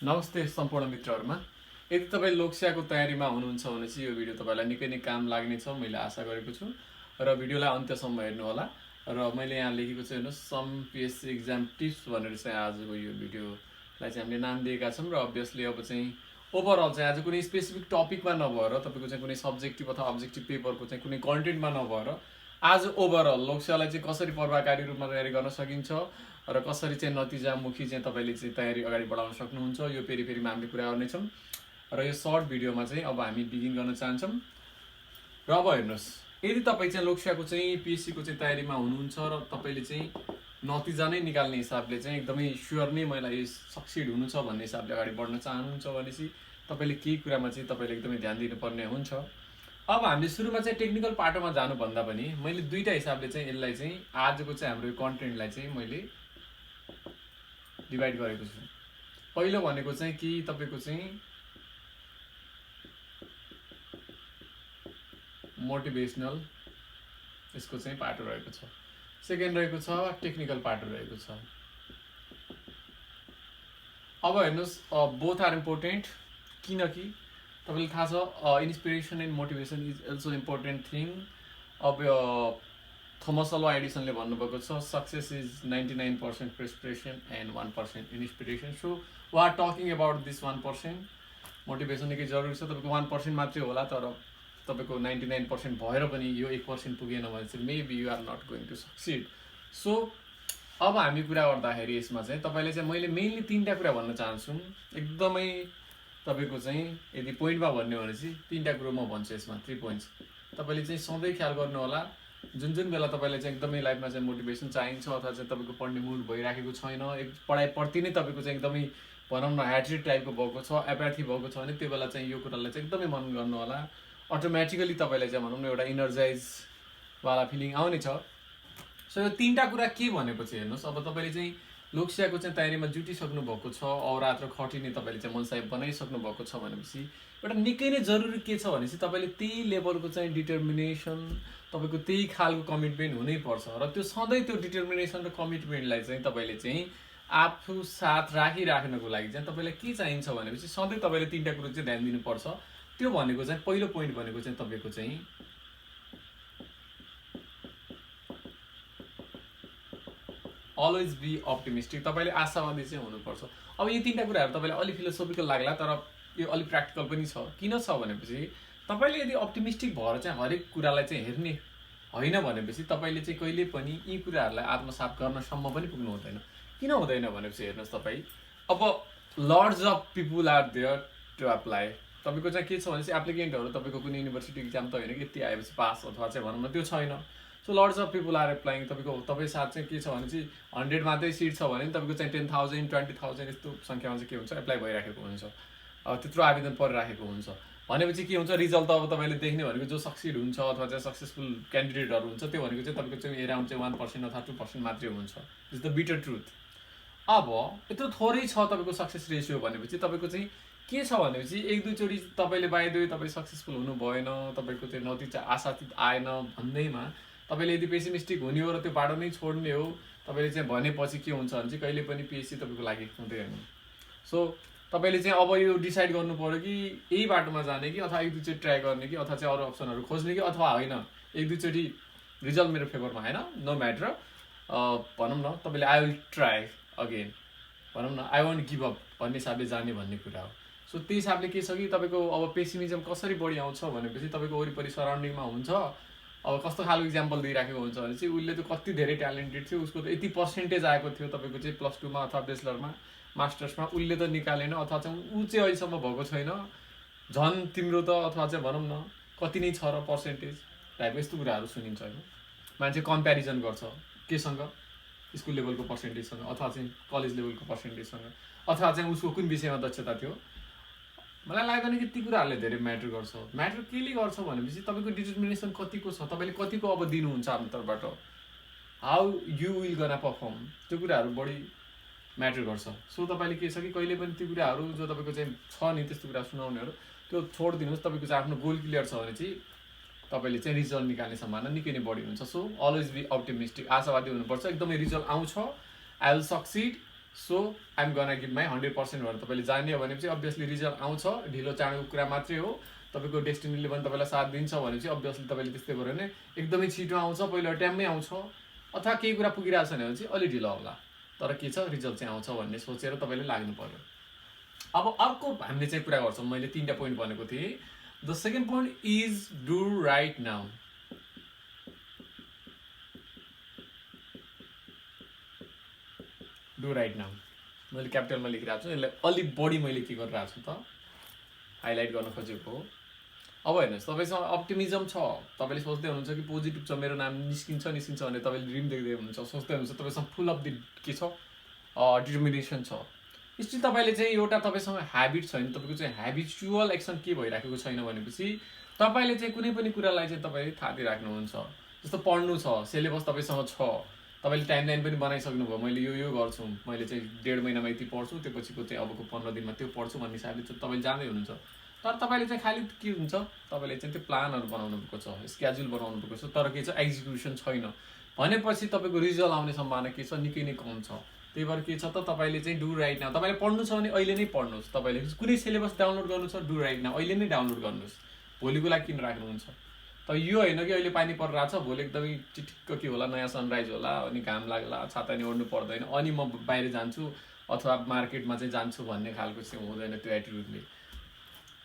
नमस्ते सम्पूर्ण मित्रहरुमा। यदि तपाई लोकसेवाको तयारीमा हुनुहुन्छ भने चाहिँ यो भिडियो तपाईलाई निकै नै काम लाग्ने छ मैले आशा गरेको छु र भिडियोलाई अन्त्यसम्म हेर्नु होला। र मैले यहाँ लेखेको छु हेर्नुस् सम पीएससी एक्जाम टिप्स भनेर चाहिँ आजको यो भिडियोलाई चाहिँ हामीले नाम दिएका छौं र अभियसली अब चाहिँ ओभरअल चाहिँ आज कुनै स्पेसिफिक टपिकमा नभएर तपाईको चाहिँ कुनै सब्जेक्टिभ अथवा अब्जेक्टिभ पेपरको चाहिँ कुनै कन्टेन्टमा नभएर आज ओभरअल लोकसेवालाई चाहिँ कसरी प्रभावकारी रूपमा तयारी गर्न सकिन्छ र कसरी चाहिँ नतिजामुखी चाहिँ तपाईले चाहिँ तयारी अगाडि बढाउन सक्नुहुन्छ यो फेरिमा हामीले कुरा गर्ने छौं र यो सर्ट भिडियोमा चाहिँ अब हामी बिगिन गर्न चाहन्छौं। र अब हेर्नुस् यदि तपाई चाहिँ लोकसेवाको चाहिँ पीएससी को चाहिँ तयारीमा हुनुहुन्छ र तपाईले चाहिँ नतिजा नै निकाल्ने हिसाबले चाहिँ एकदमै स्योर नै मलाई सक्सिड हुनु छ भन्ने हिसाबले अगाडि बढ्न चाहनुहुन्छ भनेपछि तपाईले केही कुरामा चाहिँ तपाईले एकदमै ध्यान दिनुपर्ने हुन्छ। अब हामीले सुरुमा चाहिँ टेक्निकल पाटोमा जानु भन्दा पनि मैले दुईटा हिसाबले चाहिँ यसलाई चाहिँ आजको चाहिँ हाम्रो कन्टेन्टलाई चाहिँ मैले डिभाइड गरेको छु। पहिलो भनेको चाहिँ कि तपाईको चाहिँ मोटिभेशनल यसको चाहिँ पाटो रहेको छ, सेकेन्ड रहेको छ टेक्निकल पाटो रहेको छ। अब हेर्नुस् बोथ आर इम्पोर्टेन्ट किनकि तपाईलाई थाहा छ inspiration and motivation is also important thing. अब थोमस अल्वा एडिसनले भन्नुभएको छ success is 99% perspiration and 1% inspiration. So we are talking about this 1%। Motivation निकै जरुरी छ, तपाईको 1% मात्रै होला तर तपाईको 99% भएर पनि यो 1% पुगेन भने चाहिँ maybe you are not going to succeed. So अब हामी कुरा गर्दाखेरि यसमा चाहिँ तपाईले चाहिँ मैले मेनली तीनटा कुरा भन्न चाहन्छु। एकदमै तपाईको चाहिँ यदि पोइन्टमा भन्ने भने चाहिँ तीनटा कुरो म भन्छु यसमा 3 पोइन्ट्स। तपाईले चाहिँ सधैँ ख्याल गर्नु होला जुन जुन बेला तपाईलाई चाहिँ एकदमै लाइफमा चाहिँ मोटिभेसन चाहिन्छ अथवा चाहिँ तपाईको पढ्ने मुड भइराखेको छैन, एक पढाइ प्रति नै तपाईको चाहिँ एकदमै भनौं न ह्याट्रिड टाइपको भएको छ, एप्याथी भएको छ भने त्यो बेला चाहिँ यो कुरालाई चाहिँ एकदमै मनन गर्नु होला। अटोमेटिकली तपाईलाई चाहिँ भनौं न एउटा इनर्जाइज वाला फिलिङ आउने छ। सो यो तीनटा कुरा के भनेपछि हेर्नुस् अब तपाईले चाहिँ लोकसेवाको चाहिँ तयारीमा जुटिसक्नु भएको छ, अहोरात्र खटिने तपाईले चाहिँ मनसाय बनाइसक्नु भएको छ भनेपछि एउटा निकै नै जरुरी के छ भनेपछि तपाईले त्यही लेभलको चाहिँ डिटर्मिनेसन तपाईको त्यही खालको कमिटमेन्ट हुनै पर्छ र त्यो सधैँ त्यो डिटर्मिनेसन र कमिटमेन्टलाई चाहिँ तपाईले चाहिँ आफू साथ राखिराख्नको लागि चाहिँ तपाईलाई के चाहिन्छ भनेपछि सधैँ तपाईले तीनटा कुरा चाहिँ ध्यान दिनुपर्छ। त्यो भनेको चाहिँ पहिलो पोइन्ट भनेको चाहिँ तपाईको चाहिँ अलवेज बी अप्टिमिस्टिक, तपाईले आशावादी चाहिँ हुनुपर्छ। अब यी तीनटा कुराहरु तपाईलाई अलि फिलोसोफिकल लाग्ला तर यो अलि प्र्याक्टिकल पनि छ। किन छ भनेपछि तपाईले यदि अप्टिमिस्टिक भएर चाहिँ हरेक कुरालाई चाहिँ हेर्ने हैन भनेपछि तपाईले चाहिँ कहिले पनि यी कुराहरुलाई आत्मसात गर्नसम्म पनि पुग्नु हुँदैन। किन हुँदैन भनेपछि हेर्नुस् तपाई अब lords of people are there to apply. तपाईको चाहिँ के छ भनेपछि एप्लिकेन्टहरु तपाईको कुनै युनिभर्सिटी एक्जाम त हैन कि यति आएपछि पास अथवा चाहिँ भनौं न त्यो छैन। So lords of people are applying. तपाई साथ चाहिँ के छ भने चाहिँ 100 मात्रै सिट छ भने तपाईको चाहिँ 10,000 20,000 यस्तो संख्यामा चाहिँ के हुन्छ एप्लाई भइराखेको हुन्छ, त्यत्रो आवेदन परिराखेको हुन्छ भनेपछि के हुन्छ रिजल्ट त अब तपाईले देख्ने भनेको जो सक्सिड हुन्छ अथवा चाहिँ सक्सेसफुल क्यान्डिडेटहरु हुन्छ त्यो भनेको चाहिँ तपाईको चाहिँ अराउन्ड चाहिँ 1% अथवा 2% मात्रै हुन्छ। This the bitter truth. अब यत्रो थोरै छ तपाईको सक्सेस रेशियो भनेपछि तपाईको चाहिँ के छ भनेपछि एक दुई चोटी तपाईले बाइ द वे तपाई सक्सेसफुल हुनु भएन, तपाईको त्यो नतिजा आशातीत आएन भन्दैमा तपाईले यदि पेसिमिस्टिक हुने हो र त्यो बाटो नै छोड्ने हो तपाईले चाहिँ भनेपछि के हुन्छ भने चाहिँ कहिले पनि पीएससी तपाईको लागि हुँदैन। सो तपाईले चाहिँ अब यो डिसाइड गर्नु पर्यो कि यही बाटोमा जाने कि अथवा एक दुई चोटी ट्राई गर्ने कि अथवा चाहिँ अरु अप्सनहरु खोज्ने कि अथवा हैन एक दुई चोटी रिजल्ट मेरो फेभरमा आएन नो म्याटर भनौं न तपाईले आई विल ट्राई अगेन भनौं न आई वोन्ट गिभ अप भन्ने हिसाबले जाने भन्ने कुरा हो। सो त्यही हिसाबले के छ कि तपाईको अब पेसिमिजम कसरी बढी आउँछ भनेपछि तपाईको वरिपरि सराउन्डिङमा हुन्छ अब कस्तो खालको एक्जाम्पल दिइराखेको हुन्छ भने चाहिँ उले त कति धेरै ट्यालेन्टेड थियो, उसको त यति पर्सेन्टेज आएको थियो तपाईको चाहिँ प्लस 2 मा अथवा ब्याचलरमा मास्टर्समा उले त निकालेन अथवा चाहिँ उ चाहिँ अहिलेसम्म भएको छैन झन् तिम्रो त अथवा चाहिँ भनौं न कति नै छ र पर्सेन्टेज टाइपको यस्तो कुराहरु सुनिन्छ हैन। मान्छे कम्प्यारिजन गर्छ केसँग स्कुल लेभलको पर्सेन्टेजसँग अथवा चाहिँ कलेज लेभलको पर्सेन्टेजसँग अथवा चाहिँ उसको कुन विषयमा दक्षता थियो। मलाई लाग्दैन कि ती कुराहरुले धेरै म्याटर गर्छ। म्याटर केले गर्छ भनेपछि तपाईको डिटर्मिनेसन कतिको छ, तपाईले कतिको अब दिनुहुन्छ आफ्नो तर्फबाट, how you will gonna perform, त्यो कुराहरु बढी म्याटर गर्छ। सो तपाईले के छ कि कहिले पनि ती कुराहरु जो तपाईको चाहिँ छ नि त्यस्तो कुरा सुनाउनेहरु त्यो छोड्दिनुस्। तपाईको चाहिँ आफ्नो गोल क्लियर छ भने चाहिँ तपाईले चाहिँ रिजल्ट निकाल्ने सम्भावना निकै नै बढी हुन्छ। सो अलवेज बी अप्टिमिस्टिक, आशावादी हुनुपर्छ। एकदमै रिजल्ट आउँछ, I will succeed. So I'm गना गिभ माई 100% भनेर तपाईँले जाने भनेपछि अभियसली रिजल्ट आउँछ, ढिलो चाँडोको कुरा मात्रै हो। तपाईँको डेस्टिनीले पनि तपाईँलाई साथ दिन्छ भनेपछि अभियसली तपाईँले त्यस्तै गर्यो भने एकदमै छिटो आउँछ, पहिलो टाइममै आउँछ, अथवा केही कुरा पुगिरहेको छैन भने चाहिँ अलि ढिलो होला, तर के छ रिजल्ट चाहिँ आउँछ भन्ने सोचेर तपाईँले लाग्नु पर्यो। अब अर्को हामीले चाहिँ कुरा गर्छौँ, मैले 3टा पोइन्ट भनेको थिएँ। The second point is do right now. Do right now मैले क्यापिटलमा लेखिरहेको छु, यसलाई अलिक बढी मैले के गरिरहेको छु त हाइलाइट गर्न खोजेको हो। अब हेर्नुहोस्, तपाईँसँग अप्टिमिजम छ, तपाईँले सोच्दै हुनुहुन्छ कि पोजिटिभ छ, मेरो नाम निस्किन्छ भने तपाईँले ड्रिम देख्दै हुनुहुन्छ, सोच्दै हुनुहुन्छ, तपाईँसँग फुल अफ द के छ डिटर्मिनेसन छ। स्टिल तपाईँले चाहिँ एउटा तपाईँसँग ह्याबिट छैन, तपाईँको चाहिँ ह्याबिचुअल एक्सन के भइराखेको छैन भनेपछि तपाईँले चाहिँ कुनै पनि कुरालाई चाहिँ तपाईँले थाहा दिइराख्नुहुन्छ। जस्तो पढ्नु छ, सिलेबस तपाईँसँग छ, तपाईँले टाइमलाइन पनि बनाइसक्नुभयो, मैले यो गर्छु, मैले चाहिँ 1.5 महिनामा यति पढ्छु, त्यो पछिको चाहिँ अबको 15 दिनमा त्यो पढ्छु भन्ने हिसाबले चाहिँ तपाईँले जाँदै हुनुहुन्छ। तर तपाईँले चाहिँ खालि के हुन्छ, तपाईँले चाहिँ त्यो प्लानहरू बनाउनु भएको छ, स्केड्युल बनाउनु भएको छ, तर के छ एक्जिक्युसन छैन भनेपछि तपाईँको रिजल्ट आउने सम्भावना के छ निकै नै कम छ। त्यही भएर के छ त तपाईँले चाहिँ डु राइट नाउ। तपाईँले पढ्नु छ भने अहिले नै पढ्नुहोस्, तपाईँले कुनै सिलेबस डाउनलोड गर्नु छ डु राइट नाउ, अहिले नै डाउनलोड गर्नुहोस्, भोलिको लागि किन राख्नुहुन्छ। तर यो होइन कि अहिले पानी परिरहेको छ, भोलि एकदमै चिटिक्क के होला, नयाँ सनराइज होला, अनि घाम लाग्ला, छाता नि ओढ्नु पर्दैन, अनि म बाहिर जान्छु अथवा मार्केटमा चाहिँ जान्छु भन्ने खालको चाहिँ हुँदैन त्यो एटिट्युडले।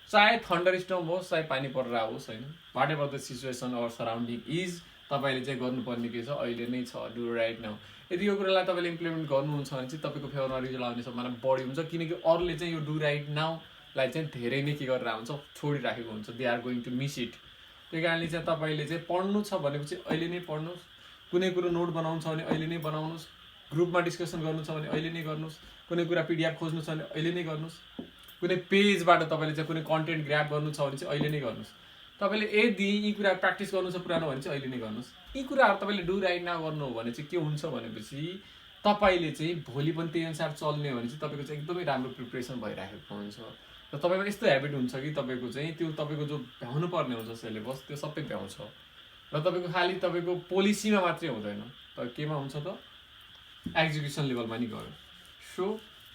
चाहे थन्डर स्टर्म होस्, चाहे पानी परिरहेको होस्, होइन, whatever the situation our surrounding is, तपाईँले चाहिँ गर्नुपर्ने के छ अहिले नै छ, डु राइट नाउ। यदि यो कुरालाई तपाईँले इम्प्लिमेन्ट गर्नुहुन्छ भने चाहिँ तपाईँको फेभरमा रिजल्ट आउने सम्भावना बढी हुन्छ, किनकि अरूले चाहिँ यो डु राइट नाउलाई चाहिँ धेरै नै के गरेर हुन्छ, छोडिराखेको हुन्छ, they are going to miss it. त्यही कारणले चाहिँ तपाईँले चाहिँ पढ्नु छ भनेपछि अहिले नै पढ्नुहोस्, कुनै कुरो नोट बनाउनु छ भने अहिले नै बनाउनुहोस्, ग्रुपमा डिस्कसन गर्नु छ भने अहिले नै गर्नुहोस्, कुनै कुरा पिडिएफ खोज्नु छ भने अहिले नै गर्नुहोस्, कुनै पेजबाट तपाईँले चाहिँ कुनै कन्टेन्ट ग्राब गर्नु छ भने चाहिँ अहिले नै गर्नुहोस्। तपाईँले यदि यी कुरा प्र्याक्टिस गर्नु छ पुरानो भने चाहिँ अहिले नै गर्नुहोस्। यी कुराहरू तपाईँले डु राइट नाउ गर्नु हो भने चाहिँ के हुन्छ भनेपछि तपाईँले चाहिँ भोलि पनि त्यही अनुसार चल्ने हो भने चाहिँ तपाईँको चाहिँ एकदमै राम्रो प्रिपरेसन भइराखेको हुन्छ। र तपाईँको यस्तो ह्याबिट हुन्छ कि तपाईँको चाहिँ त्यो तपाईँको जो भ्याउनु पर्ने हुन्छ सिलेबस त्यो सबै भ्याउँछ, र तपाईँको खालि तपाईँको पोलिसीमा मात्रै हुँदैन, तर केमा हुन्छ त एक्जिक्युसन लेभलमा नि गयो। सो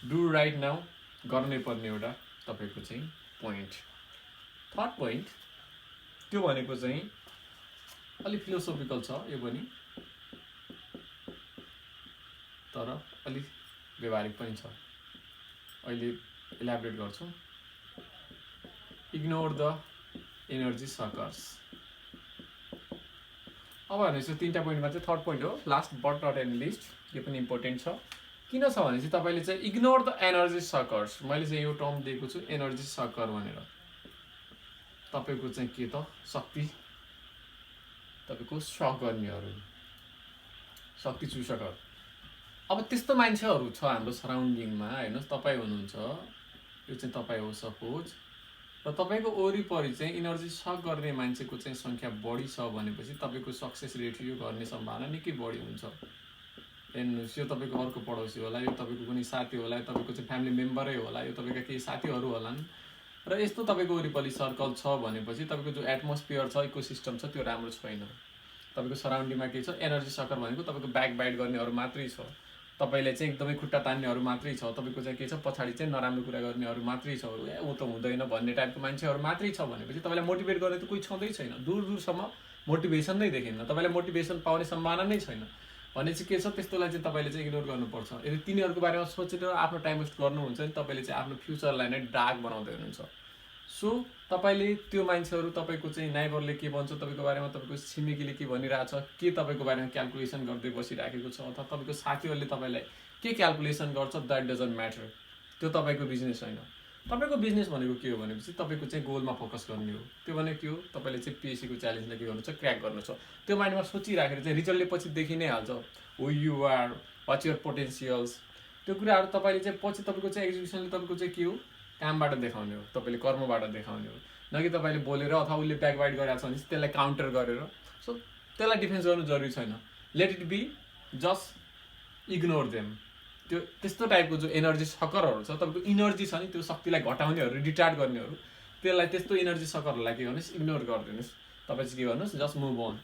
डु राइट नाउ गर्नै पर्ने एउटा तपाईँको चाहिँ पोइन्ट। थर्ड पोइन्ट त्यो भनेको चाहिँ अलिक फिलोसोफिकल छ यो पनि, तर अलिक व्यवहारिक पनि छ, अहिले इलाबोरेट गर्छु। Ignore the energy suckers. अब हेर्नुहोस्, यो 3टा पोइन्टमा चाहिँ थर्ड पोइन्ट हो, last but not and least, यो पनि इम्पोर्टेन्ट छ। किन छ भने चाहिँ तपाईँले चाहिँ इग्नोर द एनर्जी सकर्स, मैले चाहिँ यो टर्म दिएको छु एनर्जी सकर भनेर। तपाईँको चाहिँ के त शक्ति, तपाईँको सक गर्नेहरू, शक्ति चुसकर। अब त्यस्तो मान्छेहरू छ हाम्रो सराउन्डिङमा, हेर्नुहोस् तपाईँ हुनुहुन्छ, यो चाहिँ तपाईँ हो सपोज, र तपाईँको वरिपरि चाहिँ इनर्जी सक गर्ने मान्छेको चाहिँ सङ्ख्या बढी छ भनेपछि तपाईँको सक्सेस रेट यो गर्ने सम्भावना निकै बढी हुन्छ। हेर्नुहोस्, यो तपाईँको अर्को पडोसी होला, यो तपाईँको कुनै साथी होला, यो तपाईँको चाहिँ फ्यामिली मेम्बरै होला, यो तपाईँका केही साथीहरू होलान्, र यस्तो तपाईँको वरिपरि सर्कल छ भनेपछि तपाईँको जो एटमोस्फियर छ, इकोसिस्टम छ, त्यो राम्रो छैन। तपाईँको सराउन्डिङमा के छ, एनर्जी सकर भनेको तपाईँको ब्याक बाइट गर्नेहरू मात्रै छ, तपाईँले चाहिँ एकदमै खुट्टा तान्नेहरू मात्रै छ, तपाईँको चाहिँ के छ पछाडि चाहिँ नराम्रो कुरा गर्नेहरू मात्रै छ, ऊ त हुँदैन भन्ने टाइपको मान्छेहरू मात्रै छ भनेपछि तपाईँलाई मोटिभेट गर्ने त कोही छँदै छैन, दूर दूरसम्म मोटिभेसन नै देखिन्न, तपाईँलाई मोटिभेसन पाउने सम्भावना नै छैन भनेपछि के छ, त्यस्तोलाई चाहिँ तपाईँले चाहिँ इग्नोर गर्नुपर्छ। यदि तिनीहरूको बारेमा सोचेर आफ्नो टाइम वेस्ट गर्नुहुन्छ भने तपाईँले चाहिँ आफ्नो फ्युचरलाई नै डार्क बनाउँदै हुनुहुन्छ। सो तपाईँले त्यो मान्छेहरू, तपाईँको चाहिँ नाइबरले के भन्छ तपाईँको बारेमा, तपाईँको छिमेकीले के भनिरहेछ, के तपाईँको बारेमा क्यालकुलेसन गर्दै बसिराखेको छ, अथवा तपाईँको साथीहरूले तपाईँलाई के क्यालकुलेसन गर्छ, द्याट डजन्ट म्याटर, त्यो तपाईँको बिजनेस होइन। तपाईँको बिजनेस भनेको के हो भनेपछि तपाईँको चाहिँ गोलमा फोकस गर्ने हो। त्यो भनेको के हो, तपाईँले चाहिँ पिएससीको च्यालेन्जलाई के गर्नु छ, क्र्याक गर्नु छ, त्यो माइन्डमा सोचिराखेर चाहिँ रिजल्टले पछि देखि नै हाल्छ, who you are, what's your potentials, त्यो कुराहरू तपाईँले चाहिँ पछि तपाईँको चाहिँ एक्जिक्युसनले तपाईँको चाहिँ के हो, कामबाट देखाउने हो, तपाईँले कर्मबाट देखाउने हो, न कि तपाईँले बोलेर अथवा उसले ब्याकबाइट गरेको छ भने त्यसलाई काउन्टर गरेर। सो त्यसलाई डिफेन्स गर्नु जरुरी छैन, let it be, just ignore them. त्यो त्यस्तो टाइपको जो एनर्जी सकरहरू छ, तपाईँको इनर्जी छ नि, त्यो शक्तिलाई घटाउनेहरू, रिटार्ड गर्नेहरू, त्यसलाई त्यस्तो एनर्जी सकरहरूलाई के गर्नुहोस्, इग्नोर गरिदिनुहोस्। तपाईँ चाहिँ के गर्नुहोस्, जस्ट मुभ अन।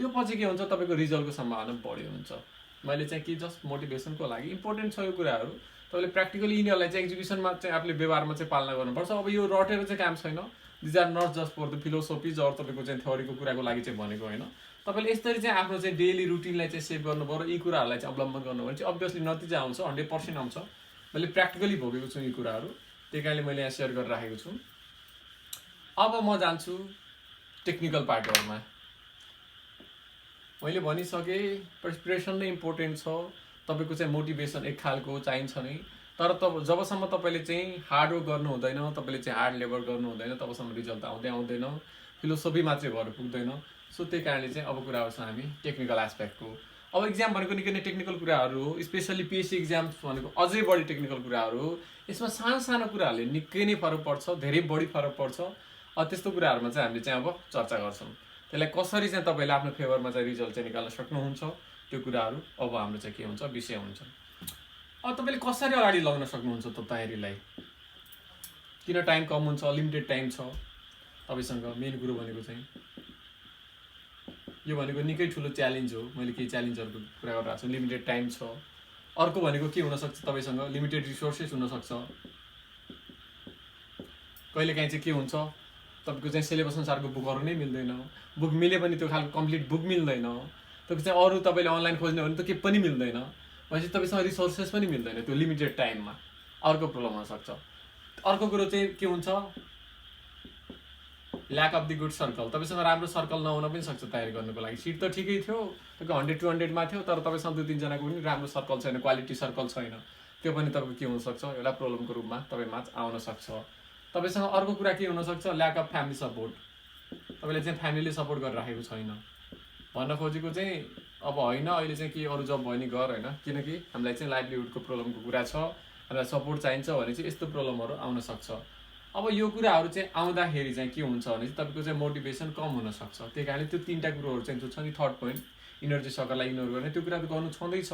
त्यो पछि के हुन्छ, तपाईँको रिजल्टको सम्भावना बढी हुन्छ। मैले चाहिँ कि जस्ट मोटिभेसनको लागि इम्पोर्टेन्ट छ यो कुराहरू। तपाईँले प्र्याक्टिकली यिनीहरूलाई चाहिँ एक्जिबिसनमा चाहिँ आफूले व्यवहारमा चाहिँ पालना गर्नुपर्छ। अब यो रटेर चाहिँ काम छैन। These are not just for the philosophies or तपाईँको चाहिँ थ्योरीको कुराको लागि चाहिँ भनेको होइन। तपाईँले यसरी चाहिँ आफ्नो चाहिँ डेली रुटिनलाई चाहिँ सेभ गर्नुभयो र यी कुराहरूलाई चाहिँ अवलम्बन गर्नुभयो भने चाहिँ अभियसली नतिजा आउँछ, 100% आउँछ। मैले प्र्याक्टिकली भोगेको छु यी कुराहरू, त्यही कारणले मैले यहाँ सेयर गरेर राखेको छु। अब म जान्छु टेक्निकल पार्टहरूमा। मैले भनिसकेँ प्रिपरेसन नै इम्पोर्टेन्ट छ। तपाईँको चाहिँ मोटिभेसन एक खालको चाहिन्छ नै, तर जबसम्म तपाईँले चाहिँ हार्डवर्क गर्नु हुँदैन, तपाईँले चाहिँ हार्ड लेबर गर्नु हुँदैन, तबसम्म रिजल्ट आउँदैन। फिलोसोफी मात्रै भएर पुग्दैन। सो त्यही कारणले चाहिँ अब कुरा गर्छौँ हामी टेक्निकल एस्पेक्टको। अब इक्जाम भनेको निकै नै टेक्निकल कुराहरू हो, स्पेसली पिएससी इक्जाम्स भनेको अझै बढी टेक्निकल कुराहरू हो। यसमा सानो सानो कुराहरूले निकै नै फरक पर्छ, धेरै बढी फरक पर्छ। त्यस्तो कुराहरूमा चाहिँ हामीले चाहिँ अब चर्चा गर्छौँ। त्यसलाई कसरी चाहिँ तपाईँले आफ्नो फेभरमा चाहिँ रिजल्ट चाहिँ निकाल्न सक्नुहुन्छ, त्यो कुराहरू अब हाम्रो चाहिँ के हुन्छ, विषय हुन्छ। अब तपाईँले कसरी अगाडि लगाउन सक्नुहुन्छ त तयारीलाई? किन टाइम कम हुन्छ, लिमिटेड टाइम छ तपाईँसँग। मेन कुरो भनेको चाहिँ यो भनेको निकै ठुलो च्यालेन्ज हो। मैले केही च्यालेन्जहरूको कुरा गरिरहेको छु। लिमिटेड टाइम छ। अर्को भनेको के हुनसक्छ, तपाईँसँग लिमिटेड रिसोर्सेस हुनसक्छ। कहिलेकाहीँ चाहिँ के हुन्छ, तपाईँको चाहिँ सिलेबस अनुसारको बुकहरू नै मिल्दैन। बुक मिले पनि त्यो खालको कम्प्लिट बुक मिल्दैन। तपाईँको चाहिँ अरू तपाईँले अनलाइन खोज्ने हो भने त केही पनि मिल्दैन। भनेपछि तपाईँसँग रिसोर्सेस पनि मिल्दैन त्यो लिमिटेड टाइममा। अर्को प्रब्लम हुनसक्छ। अर्को कुरो चाहिँ के हुन्छ, lack of the good circle. तपाईँसँग राम्रो सर्कल नहुन पनि सक्छ तयारी गर्नुको लागि। सिट त ठिकै थियो, तपाईँको 100-200मा थियो, तर तपाईँसँग 2-3जनाको पनि राम्रो सर्कल छैन, क्वालिटी सर्कल छैन। त्यो पनि तपाईँको के हुनसक्छ, एउटा प्रब्लमको रूपमा तपाईँमा आउन सक्छ। तपाईँसँग अर्को कुरा के हुनसक्छ, ल्याक अफ फ्यामिली सपोर्ट। तपाईँले चाहिँ फ्यामिलीले सपोर्ट गरिराखेको छैन। भन्न खोजेको चाहिँ अब होइन, अहिले चाहिँ के अरू जब भयो नि गर होइन, किनकि हामीलाई चाहिँ लाइभलीहुडको प्रब्लमको कुरा छ, हामीलाई सपोर्ट चाहिन्छ भने चाहिँ यस्तो प्रब्लमहरू आउन सक्छ। अब यो कुराहरू चाहिँ आउँदाखेरि चाहिँ के हुन्छ भने चाहिँ तपाईँको चाहिँ मोटिभेसन कम हुनसक्छ। त्यही कारणले त्यो 3टा कुरोहरू चाहिँ जो छ नि, थर्ड पोइन्ट, इनर्जी सर्कललाई इग्नोर गर्ने, त्यो कुरा त गर्नु छँदैछ।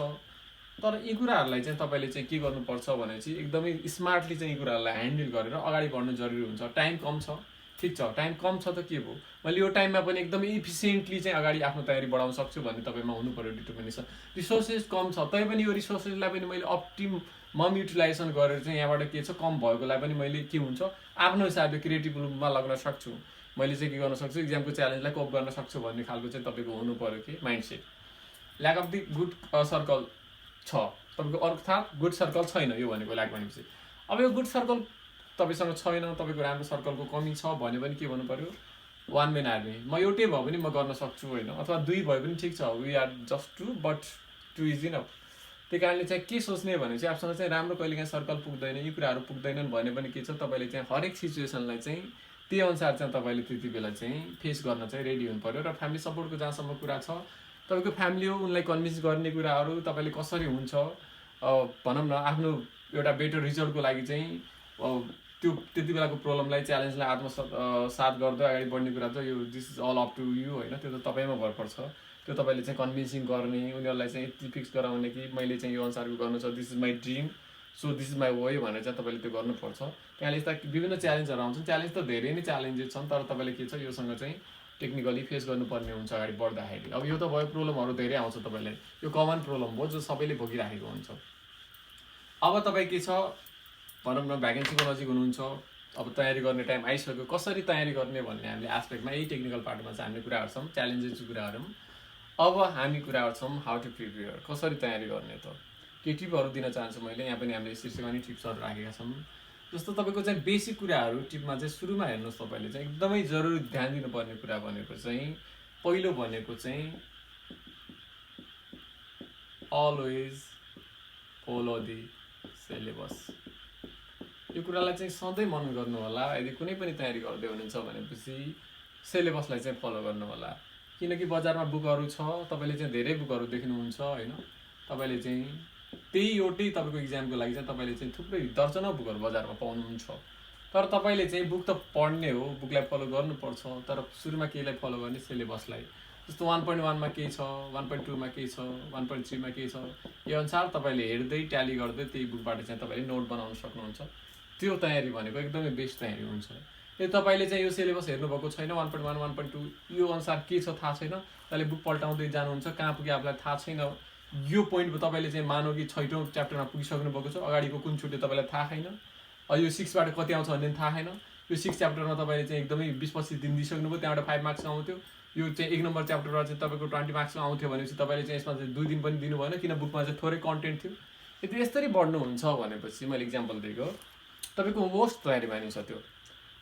तर यी कुराहरूलाई चाहिँ तपाईँले चाहिँ के गर्नुपर्छ भने चाहिँ एकदमै स्मार्टली चाहिँ यी कुराहरूलाई ह्यान्डल गरेर अगाडि बढ्नु जरुरी हुन्छ। टाइम कम छ, ठिक छ, टाइम कम छ त के भयो, मैले यो टाइममा पनि एकदमै इफिसियन्टली चाहिँ अगाडि आफ्नो तयारी बढाउन सक्छु भन्ने तपाईँमा हुनु पऱ्यो डिटर्मिनेसन। रिसोर्सेस कम छ, तै पनि यो रिसोर्सेसलाई पनि मैले अप्टिमम युटिलाइजेसन गरेर चाहिँ यहाँबाट के छ, कम भएकोलाई पनि मैले के हुन्छ आफ्नो हिसाबले क्रिएटिभ रूपमा लाग्न सक्छु। मैले चाहिँ के गर्न सक्छु, इक्जामको च्यालेन्जलाई कोप गर्न सक्छु भन्ने खालको चाहिँ तपाईँको हुनु पऱ्यो कि mindset. Lack of the good circle छ तपाईँको, अर्थात् गुड सर्कल छैन। यो भनेको ल्याक भनेपछि अब यो गुड सर्कल तपाईँसँग छैन, तपाईँको राम्रो सर्कलको कमी छ भने पनि के भन्नु पऱ्यो, वान मैन आर्मी। म एउटै भयो भने म गर्न सक्छु होइन, अथवा 2 भयो पनि ठिक छ, we are just 2 but 2 is enough. त्यही कारणले चाहिँ के सोच्ने भने चाहिँ आफूसँग चाहिँ राम्रो कहिलेकाहीँ सर्कल पुग्दैन, यी कुराहरू पुग्दैनन् भने पनि के छ, तपाईँले चाहिँ हरेक सिचुएसनलाई चाहिँ त्यही अनुसार चाहिँ तपाईँले त्यति बेला चाहिँ फेस गर्न चाहिँ रेडी हुनु पऱ्यो। र फ्यामिली सपोर्टको जहाँसम्म कुरा छ, तपाईँको फ्यामिली हो, उनलाई कन्भिन्स गर्ने कुराहरू तपाईँले कसरी हुन्छ, भनौँ न आफ्नो एउटा बेटर रिजल्टको लागि चाहिँ त्यो त्यति बेलाको प्रब्लमलाई, च्यालेन्जलाई आत्मसात गर्दै अगाडि बढ्ने कुरा त यो this is all up to you होइन, त्यो त तपाईँमा भर पर्छ। त्यो तपाईँले चाहिँ कन्भिन्सिङ गर्ने, उनीहरूलाई चाहिँ यति फिक्स गराउने कि मैले चाहिँ यो अनुसारको गर्नु छ, this is my dream, so this is my way भनेर चाहिँ तपाईँले त्यो गर्नुपर्छ। त्यहाँले यस्ता विभिन्न च्यालेन्जहरू आउँछन्। च्यालेन्ज त धेरै नै च्यालेन्जेस छन्, तर तपाईँले के छ, योसँग चाहिँ टेक्निकली फेस गर्नुपर्ने हुन्छ अगाडि बढ्दाखेरि। अब यो त भयो, प्रब्लमहरू धेरै आउँछ तपाईँलाई, यो कमन प्रब्लम हो जो सबैले भोगिराखेको हुन्छ। अब तपाईँ के छ भनौँ न, भ्याकेन्सीको नजिक हुनुहुन्छ, अब तयारी गर्ने टाइम आइसक्यो। कसरी तयारी गर्ने भन्ने हामीले एस्पेक्टमा यही टेक्निकल पार्टमा चाहिँ हामीले कुरा गर्छौँ, च्यालेन्जेसको कुराहरू। अब हामी कुरा गर्छौँ हाउ टु प्रिपेयर, कसरी तयारी गर्ने त। के टिपहरू दिन चाहन्छु मैले, यहाँ पनि हामीले शीर्षकमा नि टिप्सहरू राखेका छौँ। जस्तो तपाईँको चाहिँ बेसिक कुराहरू टिपमा चाहिँ सुरुमा हेर्नुहोस्, तपाईँले चाहिँ एकदमै जरुरी ध्यान दिनुपर्ने कुरा भनेको चाहिँ पहिलो भनेको चाहिँ अलवेज फलो द सिलेबस। यो कुरालाई चाहिँ सधैँ मन गर्नु होला। यदि कुनै पनि तयारी गर्दै हुनुहुन्छ भनेपछि सिलेबसलाई चाहिँ फलो गर्नु होला। किनकि बजारमा बुकहरू छ, तपाईँले चाहिँ धेरै बुकहरू देख्नुहुन्छ होइन, तपाईँले चाहिँ त्यही एउटै तपाईँको इक्जामको लागि चाहिँ तपाईँले चाहिँ थुप्रै दर्जनौँ बुकहरू बजारमा पाउनुहुन्छ। तर तपाईँले चाहिँ बुक त पढ्ने हो, बुकलाई फलो गर्नुपर्छ, तर सुरुमा केहीलाई फलो गर्ने, सिलेबसलाई। जस्तो 1.1मा के छ, 1.2मा के छ, 1.3मा के छ, यो अनुसार तपाईँले हेर्दै ट्याली गर्दै त्यही बुकबाट चाहिँ तपाईँले नोट बनाउन सक्नुहुन्छ। त्यो तयारी भनेको एकदमै बेस्ट तयारी हुन्छ। यदि तपाईँले चाहिँ यो सिलेबस हेर्नुभएको छैन, 1.1, 1.2 यो अनुसार के छ थाहा छैन, तपाईँले बुक पल्टाउँदै जानुहुन्छ, कहाँ पुग्यो आफूलाई थाहा छैन, यो पोइन्ट तपाईँले चाहिँ मानौ कि 6औं च्याप्टरमा पुगिसक्नु भएको छ, अगाडिको कुन छुट्यो तपाईँलाई थाहा छैन, यो 6बाट कति आउँछ भन्ने थाहा छैन, यो 6 च्याप्टरमा तपाईँले चाहिँ एकदमै 20-25 दिन दिइसक्नुभयो, त्यहाँबाट 5 मार्क्स आउँथ्यो, यो चाहिँ 1 नम्बर च्याप्टरमा चाहिँ तपाईँको 20 मार्क्स आउँथ्यो भनेपछि तपाईँले चाहिँ यसमा चाहिँ 2 दिन पनि दिनु भएन, किन बुकमा चाहिँ थोरै कन्टेन्ट थियो। यदि यसरी बढ्नुहुन्छ भनेपछि मैले इक्जाम्पल दिएको, तपाईँको मोस्ट तयारी बानी छ। त्यो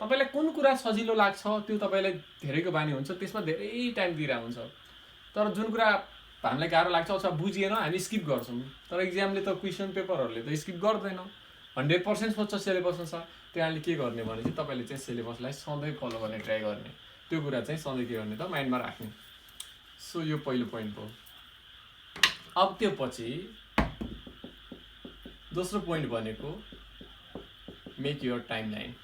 तपाईँलाई कुन कुरा सजिलो लाग्छ त्यो तपाईँलाई धेरैको बानी हुन्छ, त्यसमा धेरै टाइम दिइरहेको हुन्छ। तर जुन कुरा हामीलाई गाह्रो लाग्छ अथवा बुझिएन हामी स्किप गर्छौँ, तर इक्जामले त क्वेसन पेपरहरूले त स्किप गर्दैन, 100% सोध्छ सिलेबस अनुसार। त्यहाँले के गर्ने भने चाहिँ तपाईँले चाहिँ सिलेबसलाई सधैँ फलो गर्ने ट्राई गर्ने, त्यो कुरा चाहिँ सधैँ के गर्ने त माइन्डमा राख्ने। सो यो पहिलो पोइन्ट भयो। अब त्यो पछि दोस्रो पोइन्ट भनेको मेक योर टाइमलाइन।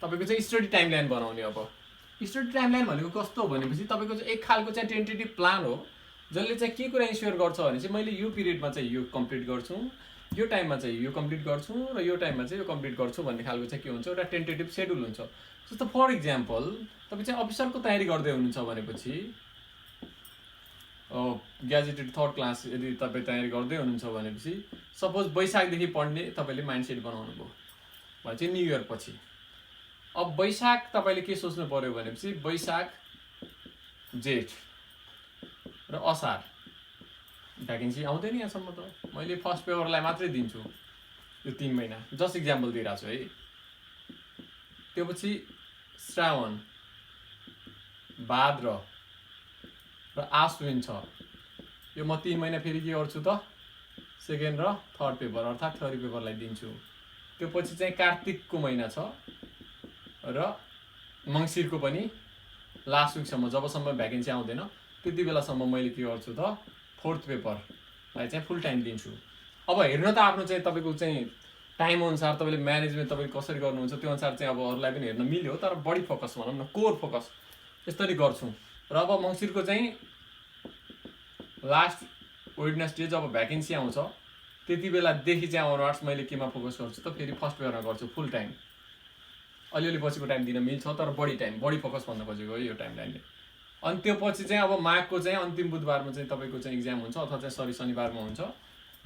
तपाईँको चाहिँ स्टडी टाइमलाइन बनाउने। अब स्टडी टाइमलाइन भनेको कस्तो हो भनेपछि तपाईँको चाहिँ एक खालको चाहिँ टेन्टेटिभ प्लान हो, जसले चाहिँ के कुरा इन्स्योर गर्छ भने चाहिँ मैले यो पिरियडमा चाहिँ यो कम्प्लिट गर्छु, यो टाइममा चाहिँ यो कम्प्लिट गर्छु र यो टाइममा चाहिँ यो कम्प्लिट गर्छु भन्ने खालको चाहिँ के हुन्छ, एउटा टेन्टेटिभ सेड्युल हुन्छ। जस्तो फर इक्जाम्पल तपाईँ चाहिँ अफिसरको तयारी गर्दै हुनुहुन्छ भनेपछि ग्याजेटेड 3rd क्लास यदि तपाईँ तयारी गर्दै हुनुहुन्छ भनेपछि सपोज वैशाखदेखि पढ्ने तपाईँले माइन्डसेट बनाउनु भयो भने चाहिँ न्यु इयर पछि। अब वैशाख तपाईँले के सोच्नु पर्यो भनेपछि वैशाख, जेठ र असार भ्याकेन्सी आउँदैन यहाँसम्म त, मैले फर्स्ट पेपरलाई मात्रै दिन्छु यो 3 महिना, जस्ट इक्जाम्पल दिइरहेको छु है। त्यो पछि श्रावण, भाद्र र आश्विन छ, यो म 3 महिना फेरि के गर्छु त 2nd र 3rd पेपर अर्थात् थ्योरी पेपरलाई दिन्छु। त्यो पछि चाहिँ कार्तिकको महिना छ र मङ्सिरको पनि लास्ट विकसम्म, जबसम्म भ्याकेन्सी आउँदैन त्यति बेलासम्म मैले के गर्छु त 4th पेपरलाई चाहिँ फुल टाइम दिन्छु। अब हेर्नु त आफ्नो चाहिँ तपाईँको चाहिँ टाइम अनुसार तपाईँले म्यानेजमेन्ट तपाईँले कसरी गर्नुहुन्छ त्यो अनुसार चाहिँ अब अरूलाई पनि हेर्न मिल्यो, तर बढी फोकस भनौँ न, कोर फोकस यसरी गर्छु। र अब मङ्सिरको चाहिँ लास्ट वेडनेसडे जब भ्याकेन्सी आउँछ त्यति बेलादेखि चाहिँ अनवर्ड्स मैले केमा फोकस गर्छु त फेरि फर्स्ट पेपरमा गर्छु फुल टाइम। अलिअलि पछिको टाइम दिन मिल्छ तर बढी टाइम, बढी फोकस भन्न खोजेको यो टाइमलाइनले। अनि त्यो पछि चाहिँ अब माघको चाहिँ अन्तिम बुधबारमा चाहिँ तपाईँको चाहिँ इक्जाम हुन्छ, अथवा चाहिँ सरी शनिबारमा हुन्छ,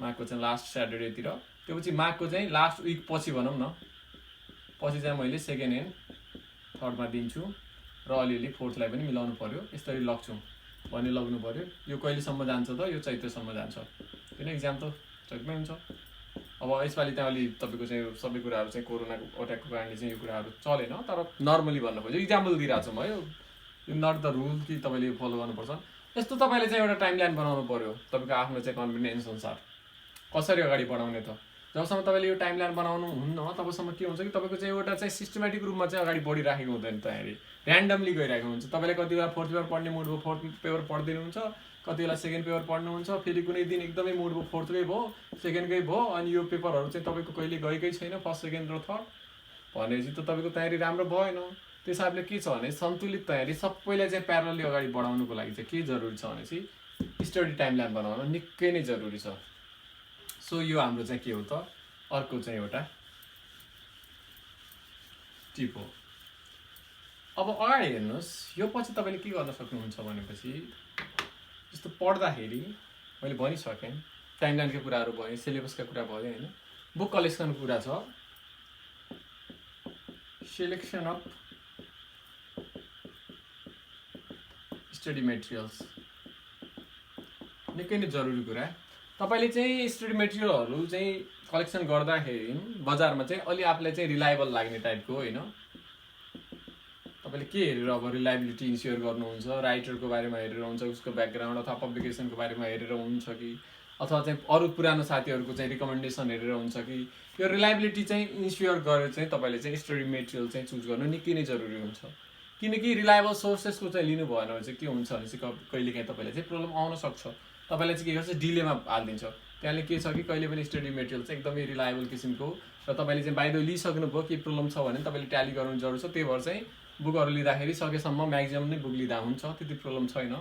माघको चाहिँ लास्ट स्याटरडेतिर। त्यो पछि माघको चाहिँ लास्ट विक पछि भनौँ न, पछि चाहिँ मैले 2nd एन्ड 3rdमा दिन्छु र अलिअलि 4thलाई पनि मिलाउनु पऱ्यो, यसरी लग्छु भने लग्नु पऱ्यो। यो कहिलेसम्म जान्छ त, यो चैत्रसम्म जान्छ, किन इक्जाम त चैतमै हुन्छ। अब यसपालि चाहिँ अलि तपाईँको चाहिँ सबै कुराहरू चाहिँ कोरोनाको अट्याकको कारणले चाहिँ यो कुराहरू चलेन, तर नर्मली भन्नु खोज्यो, इक्जाम्पल दिइरहेको छु म, यो नट द रुल कि तपाईँले फलो गर्नुपर्छ। यस्तो तपाईँले चाहिँ एउटा टाइमलाइन बनाउनु पऱ्यो तपाईँको आफ्नो चाहिँ कन्भिनियन्स अनुसार कसरी अगाडि बढाउने त। जबसम्म तपाईँले यो टाइमलाइन बनाउनु हुन्न तबसम्म के हुन्छ कि तपाईँको चाहिँ एउटा चाहिँ सिस्टमेटिक रूपमा चाहिँ अगाडि बढिराखेको हुँदैन, तयारी ऱ्यान्डमली गइरहेको हुन्छ। तपाईँले कति बेला 4th पेपर पढ्ने मुड भयो 4th पेपर पढिदिनुहुन्छ, कति बेला 2nd पेपर पढ्नुहुन्छ, फेरि कुनै दिन एकदमै मुड भयो 4thकै भयो 2ndकै भयो, अनि यो पेपरहरू चाहिँ तपाईँको कहिले गएकै छैन 1st 2nd र 3rd भनेपछि त तपाईँको तयारी राम्रो भएन। त्यस हिसाबले के छ भने सन्तुलित तयारी सबैलाई चाहिँ प्यारलली अगाडि बढाउनुको लागि चाहिँ के जरुरी छ भने चाहिँ स्टडी टाइमलाइन बनाउन निकै नै जरुरी छ। सो यो हाम्रो चाहिँ के हो त अर्को चाहिँ एउटा टिप हो। अब अगाडि हेर्नुहोस्, यो पछि तपाईँले के गर्न सक्नुहुन्छ भनेपछि जस्तो पढ्दाखेरि मैले भनिसकेँ टाइमलाइनका कुराहरू भयो, सिलेबसका कुरा भयो होइन, बुक कलेक्सनको कुरा छ, सेलेक्सन अफ स्टडी मेटेरियल्स निकै नै जरुरी कुरा। तपाईँले चाहिँ स्टडी मेटेरियलहरू चाहिँ कलेक्सन गर्दाखेरि बजारमा चाहिँ अलि आफूलाई चाहिँ रिलायबल लाग्ने टाइपको होइन, तपाईँले के हेरेर अब रिलायबिलिटी इन्स्योर गर्नुहुन्छ, राइटरको बारेमा हेरेर हुन्छ, उसको ब्याकग्राउन्ड अथवा पब्लिकेसनको बारेमा हेरेर हुन्छ कि अथवा चाहिँ अरू पुरानो साथीहरूको चाहिँ रिकमेन्डेसन हेरेर हुन्छ कि, यो रिलायबिलिटी चाहिँ इन्स्योर गरेर चाहिँ तपाईँले चाहिँ स्टडी मेटेरियल चाहिँ चुज गर्नु निकै नै जरुरी हुन्छ। किनकि रिलायबल सोर्सेसको चाहिँ लिनु भएन भने चाहिँ के हुन्छ भने चाहिँ कहिलेकाहीँ तपाईँलाई चाहिँ प्रब्लम आउन सक्छ, तपाईँलाई चाहिँ के गर्छ डिलेमा हालिदिन्छ। त्यहाँले के छ कि कहिले पनि स्टडी मेटेरियल चाहिँ एकदमै रिलायबल किसिमको र तपाईँले चाहिँ बाहिर लिइसक्नुभयो के प्रब्लम छ भने तपाईँले ट्याली गर्नु जरुरी छ। त्यही भएर चाहिँ बुकहरू लिँदाखेरि सकेसम्म म्याक्सिमम नै बुक लिँदा हुन्छ, त्यति प्रब्लम छैन।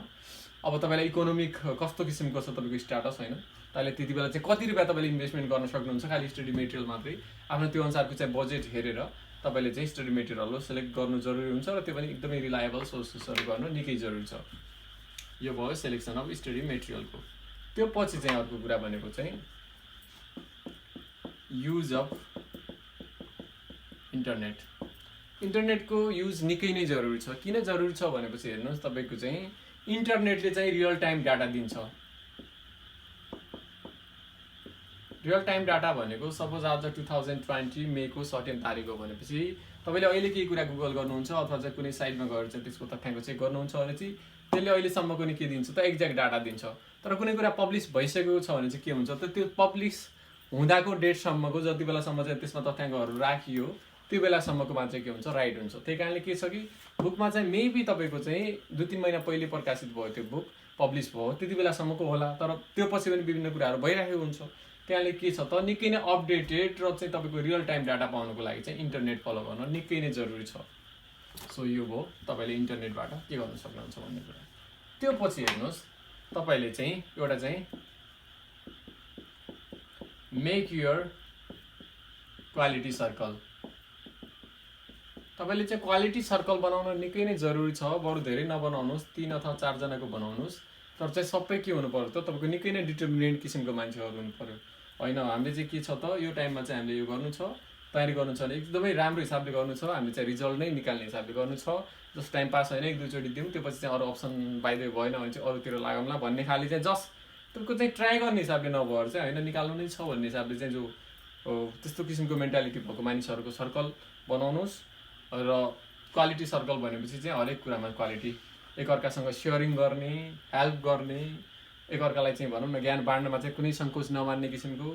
अब तपाईँलाई इकोनोमिक कस्तो किसिमको छ तपाईँको स्ट्याटस होइन, तपाईँले त्यति बेला चाहिँ कति रुपियाँ तपाईँले इन्भेस्टमेन्ट गर्न सक्नुहुन्छ खालि स्टडी मेटेरियल मात्रै, आफ्नो त्यो अनुसारको चाहिँ बजेट हेरेर तपाईँले चाहिँ स्टडी मेटेरियलहरू सेलेक्ट गर्नु जरुरी हुन्छ र त्यो पनि एकदमै रिलायबल सोर्सेसहरू गर्नु निकै जरुरी छ। यो भयो सेलेक्सन अफ स्टडी मेटेरियलको। त्यो पछि चाहिँ अर्को कुरा भनेको चाहिँ युज अफ इन्टरनेट। इन्टरनेटको युज निकै नै जरुरी छ। किन जरुरी छ भनेपछि हेर्नुहोस्, तपाईँको चाहिँ इन्टरनेटले चाहिँ रियल टाइम डाटा दिन्छ। रियल टाइम डाटा भनेको सपोज आज 2020 मेको सर्टेन तारिक हो भनेपछि तपाईँले अहिले केही कुरा गुगल गर्नुहुन्छ अथवा चाहिँ कुनै साइटमा गएर चाहिँ त्यसको तथ्याङ्क चेक गर्नुहुन्छ भने चाहिँ त्यसले अहिलेसम्मको नि के दिन्छ त, एक्ज्याक्ट डाटा दिन्छ। तर कुनै कुरा पब्लिस भइसकेको छ भने चाहिँ के हुन्छ त, त्यो पब्लिस हुँदाको डेटसम्मको जति बेलासम्म चाहिँ त्यसमा तथ्याङ्कहरू राखियो त्यो बेलासम्मकोमा चाहिँ के हुन्छ, राइट हुन्छ। त्यही कारणले के छ कि बुकमा चाहिँ मेबी तपाईँको चाहिँ 2-3 महिना पहिले प्रकाशित भयो त्यो बुक, पब्लिस भयो, त्यति बेलासम्मको होला। तर त्यो पछि पनि विभिन्न कुराहरू भइरहेको हुन्छ। त्यहाँले के छ त, निकै नै अपडेटेड र चाहिँ तपाईँको रियल टाइम डाटा पाउनुको लागि चाहिँ इन्टरनेट फलो गर्न निकै नै जरुरी छ। सो यो भयो तपाईँले इन्टरनेटबाट के गर्न सक्नुहुन्छ भन्ने कुरा। त्यो पछि हेर्नुहोस्, तपाईँले चाहिँ एउटा चाहिँ मेक युर क्वालिटी सर्कल। तपाईँले चाहिँ क्वालिटी सर्कल बनाउन निकै नै जरुरी छ। बरु धेरै नबनाउनुहोस्, 3 अथवा 4 जनाको बनाउनुहोस्। तर चाहिँ सबै के हुनु पर्यो त, तपाईँको निकै नै डिटर्मिनेन्ट किसिमको मान्छेहरू हुनु पर्यो। होइन हामीले चाहिँ के छ त, यो टाइममा चाहिँ हामीले यो गर्नु छ, तयारी गर्नु छ भने एकदमै राम्रो हिसाबले गर्नु छ, हामीले चाहिँ रिजल्ट नै निकाल्ने हिसाबले गर्नु छ। जस्ट टाइम पास होइन, 1-2 चोटि दिउँ, त्यो पछि चाहिँ अरू अप्सन बाइदियो भएन भने चाहिँ अरूतिर लागौँला भन्ने खाली चाहिँ जस्ट तपाईँको चाहिँ ट्राई गर्ने हिसाबले नभएर चाहिँ होइन, निकाल्नु नै छ भन्ने हिसाबले चाहिँ जो त्यस्तो किसिमको मेन्टालिटी भएको मानिसहरूको सर्कल बनाउनुहोस्। र क्वालिटी सर्कल भनेपछि चाहिँ हरेक कुरामा क्वालिटी, एकअर्कासँग सेयरिङ गर्ने, हेल्प गर्ने, एकअर्कालाई चाहिँ भनौँ न ज्ञान बाँड्नमा चाहिँ कुनै सङ्कोच नमान्ने किसिमको,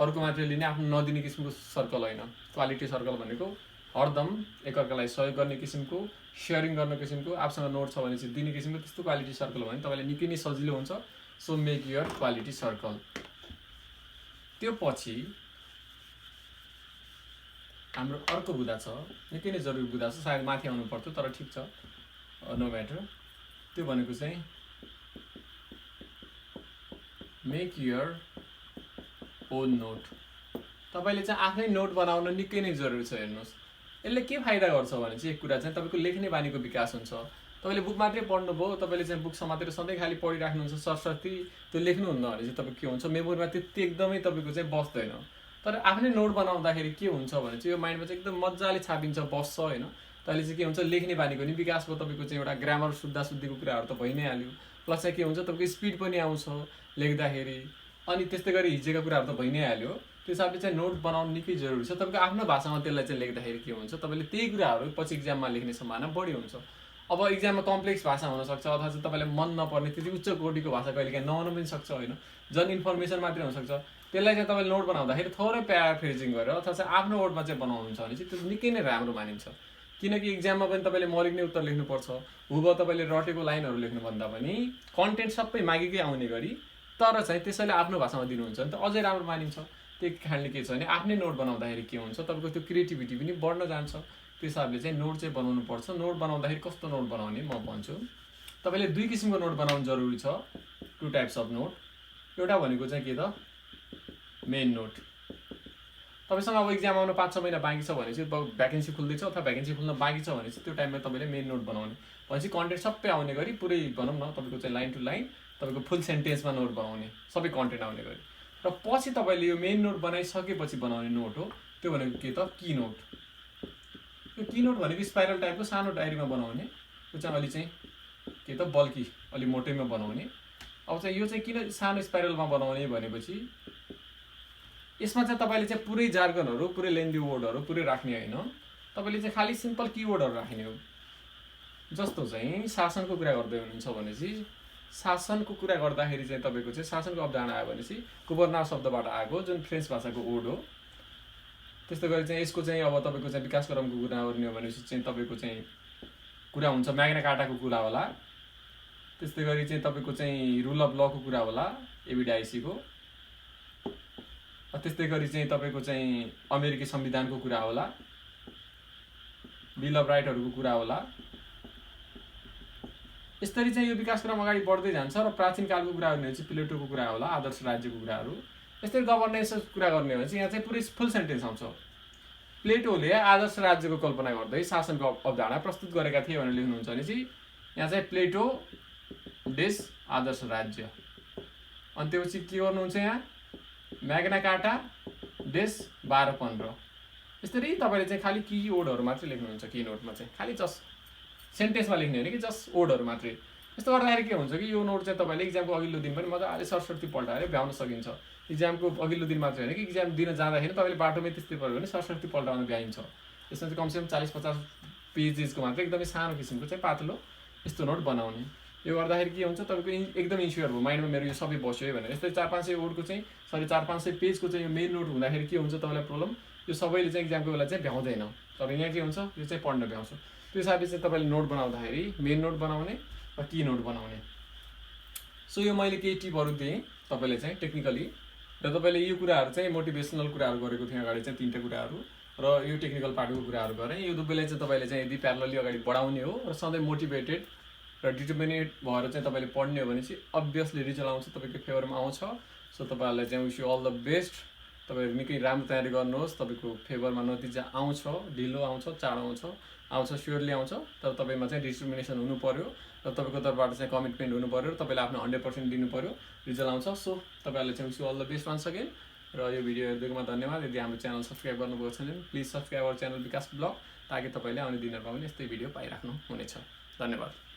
अरूको मात्रै लिने आफ्नो नदिने किसिमको सर्कल होइन। क्वालिटी सर्कल भनेको हरदम एकअर्कालाई सहयोग गर्ने किसिमको, सेयरिङ गर्ने किसिमको, आफूसँग नोट छ भने चाहिँ दिने किसिमको, त्यस्तो क्वालिटी सर्कल भने तपाईँलाई निकै नै सजिलो हुन्छ। So make your quality circle. त्यो पछि हाम्रो अर्को बुदा छ, निकै नै जरुरी बुदा छ, सायद माथि आउनु पर्थ्यो तर ठिक छ, नो म्याटर। त्यो भनेको चाहिँ मेक युर ओन नोट। तपाईँले चाहिँ आफ्नै नोट बनाउन निकै नै जरुरी छ। हेर्नुहोस्, यसले के फाइदा गर्छ भने चाहिँ एक कुरा चाहिँ तपाईँको लेख्ने बानीको विकास हुन्छ। तपाईँले बुक मात्रै पढ्नुभयो, तपाईँले चाहिँ बुक समातेर सधैँ खालि पढिराख्नुहुन्छ सरस्वती, त्यो लेख्नुहुन्न भने चाहिँ तपाईँको के हुन्छ, मेमोरीमा त्यति एकदमै तपाईँको चाहिँ बस्दैन। तर आफ्नै नोट बनाउँदाखेरि के हुन्छ भने चाहिँ यो माइन्डमा चाहिँ एकदम मजाले छापिन्छ, बस्छ होइन। तैँले चाहिँ के हुन्छ, लेख्ने बानीको नि विकास भयो, तपाईँको चाहिँ एउटा ग्रामर शुद्धाशुद्धिको कुराहरू त भइ नै हाल्यो, प्लस चाहिँ के हुन्छ तपाईँको स्पिड पनि आउँछ लेख्दाखेरि, अनि त्यस्तै गरी हिजेका कुराहरू त भइ नै हाल्यो। त्यो हिसाबले चाहिँ नोट बनाउनु निकै जरुरी छ। तपाईँको आफ्नो भाषामा त्यसलाई चाहिँ लेख्दाखेरि के हुन्छ, तपाईँले त्यही कुराहरू पछि इक्जाममा लेख्ने सम्भावना बढी हुन्छ। अब इक्जाममा कम्प्लेक्स भाषा हुनसक्छ अथवा चाहिँ तपाईँलाई मन नपर्ने त्यति उच्च कोटिको भाषा कहिलेकाहीँ नहुन पनि सक्छ होइन, जन इन्फर्मेसन मात्रै हुनसक्छ। त्यसलाई चाहिँ तपाईँले नोट बनाउँदाखेरि थोरै प्याराफ्रेजिङ गरेर अथवा चाहिँ आफ्नो वर्डमा चाहिँ बनाउनुहुन्छ भने चाहिँ त्यो निकै नै राम्रो मानिन्छ। किनकि इक्जाममा पनि तपाईँले मौलिक नै उत्तर लेख्नुपर्छ। हुब तपाईँले रटेको लाइनहरू लेख्नुभन्दा पनि कन्टेन्ट सबै मागिकै आउने गरी तर चाहिँ त्यसैले आफ्नो भाषामा दिनुहुन्छ भने त अझै राम्रो मानिन्छ। त्यही कारणले के छ भने आफ्नै नोट बनाउँदाखेरि के हुन्छ, तपाईँको त्यो क्रिएटिभिटी पनि बढ्न जान्छ। त्यो हिसाबले चाहिँ नोट चाहिँ बनाउनु पर्छ। नोट बनाउँदाखेरि कस्तो नोट बनाउने म भन्छु। तपाईँले 2 किसिमको नोट बनाउनु जरुरी छ, 2 टाइप्स अफ नोट। एउटा भनेको चाहिँ के त, मेन नोट। तपाईँसँग अब इक्जाम आउन 5-6 महिना बाँकी छ भने चाहिँ भ्याकेन्सी खुल्दैछ अथवा भ्याकेन्सी खुल्न बाँकी छ भने चाहिँ त्यो टाइममा तपाईँले मेन नोट बनाउने भनेपछि कन्टेन्ट सबै आउने गरी पुरै भनौँ न तपाईँको चाहिँ लाइन टु लाइन तपाईँको फुल सेन्टेन्समा नोट बनाउने, सबै कन्टेन्ट आउने गरी। र पछि तपाईँले यो मेन नोट बनाइसकेपछि बनाउने नोट हो, त्यो भनेको के त, की नोट। यो की नोट भनेको स्पाइरल टाइपको सानो डायरीमा बनाउने, त्यो चाहिँ अलि चाहिँ के त बल्की अलि मोटैमा बनाउने। अब चाहिँ यो चाहिँ किन सानो स्पाइरलमा बनाउने भनेपछि यसमा चाहिँ तपाईँले चाहिँ पुरै जार्गनहरू, पुरै लेन्दी वर्डहरू पुरै राख्ने होइन, तपाईँले चाहिँ खालि सिम्पल किवर्डहरू राख्ने हो। जस्तो चाहिँ शासनको कुरा गर्दै हुनुहुन्छ भने चाहिँ शासनको कुरा गर्दाखेरि चाहिँ तपाईँको चाहिँ शासनको अवधारणा आयो भने चाहिँ कुबरनाव शब्दबाट आएको, जुन फ्रेन्च भाषाको वर्ड हो। त्यस्तै गरी चाहिँ यसको चाहिँ अब तपाईँको चाहिँ विकासक्रमको कुरा गर्ने हो भनेपछि चाहिँ तपाईँको चाहिँ कुरा हुन्छ म्याग्ना कार्टाको कुरा होला। त्यस्तै गरी चाहिँ तपाईँको चाहिँ रुल अफ लको कुरा होला, एबिडाइसीको। त्यस्तै गरी चाहिँ तपाईँको चाहिँ अमेरिकी संविधानको कुरा होला, बिल अफ राइटहरूको कुरा होला। यसरी चाहिँ यो विकासक्रम अगाडि बढ्दै जान्छ र प्राचीन कालको कुरा गर्ने हो चाहिँ प्लेटोको कुरा होला, आदर्श राज्यको कुराहरू। यसरी गभर्नेन्सको कुरा गर्ने हो भने चाहिँ यहाँ चाहिँ पुरै फुल सेन्टेन्स आउँछ। प्लेटोले आदर्श राज्यको कल्पना गर्दै शासनको अवधारणा प्रस्तुत गरेका थिए भनेर लेख्नुहुन्छ भने चाहिँ यहाँ चाहिँ प्लेटो देश आदर्श राज्य। अनि त्यसपछि के गर्नुहुन्छ यहाँ म्याग्ना कार्टा डेस 12-15 यसरी तपाईँले चाहिँ खालि किवर्डहरू मात्रै लेख्नुहुन्छ की नोटमा चाहिँ खालि जस्ट सेन्टेन्समा लेख्ने होइन कि जस्ट वर्डहरू मात्रै। यस्तो गर्दाखेरि के हुन्छ कि यो नोट चाहिँ तपाईँले इक्जामको अघिल्लो दिन पनि मजाले सरस्वती पल्टाएर भ्याउन सकिन्छ। इक्जामको अघिल्लो दिन मात्रै होइन कि इक्जाम दिन जाँदाखेरि तपाईँले बाटोमै त्यस्तै पऱ्यो भने सरस्वती पल्टाउन भ्याइन्छ। यसमा चाहिँ कमसेकम 40-50 पेजेसको मात्रै एकदमै सानो किसिमको चाहिँ पातलो यस्तो नोट बनाउने। यो गर्दाखेरि के हुन्छ तपाईँको एकदम इन्स्योर भयो माइन्डमा मेरो यो सबै बस्यो है भनेर। यस्तै 400-500 वर्डको चाहिँ 400-500 पेजको चाहिँ यो मेन नोट हुँदाखेरि के हुन्छ तपाईँलाई प्रब्लम यो सबैले चाहिँ इक्जामको बेला चाहिँ भ्याउँदैन। तर यहाँ के हुन्छ यो चाहिँ पढ्न भ्याउँछ। त्यो हिसाबले चाहिँ तपाईँले नोट बनाउँदाखेरि मेन नोट बनाउने र की नोट बनाउने। सो यो मैले केही टिपहरू दिएँ तपाईँले चाहिँ टेक्निकली र तपाईँले यो कुराहरू चाहिँ मोटिभेसनल कुराहरू गरेको थिएँ अगाडि चाहिँ 3टा कुराहरू र यो टेक्निकल पार्टको कुराहरू गरेँ। यो दुवैलाई चाहिँ तपाईँले चाहिँ यदि प्यारलली अगाडि बढाउने हो र सधैँ मोटिभेटेड र डिटर्मिनेट भएर चाहिँ तपाईँले पढ्ने हो भने चाहिँ अभियसली रिजल्ट आउँछ तपाईँको फेभरमा आउँछ। सो तपाईँहरूलाई चाहिँ wish you all the best. तपाईँहरू निकै राम्रो तयारी गर्नुहोस्। तपाईँको फेभरमा नतिजा आउँछ, ढिलो आउँछ, चाँडो आउँछ स्योरली आउँछ। तर तपाईँमा चाहिँ डिटर्मिनेसन हुनु पऱ्यो र तपाईँको तर्फबाट चाहिँ कमिटमेन्ट हुनु पऱ्यो र तपाईँले आफ्नो 100% दिनु पऱ्यो, रिजल्ट आउँछ। सो तपाईँहरूलाई चाहिँ wish you all the best once again. र यो भिडियो हेरिदिएकोमा धन्यवाद। यदि हाम्रो च्यानल सब्सक्राइब गर्नुभएको छैन भने प्लिज सब्सक्राइब आवर च्यानल विकास ब्लग ताकि तपाईँले आउने दिनहरूमा पनि यस्तै भिडियो पाइराख्नु हुनेछ। धन्यवाद।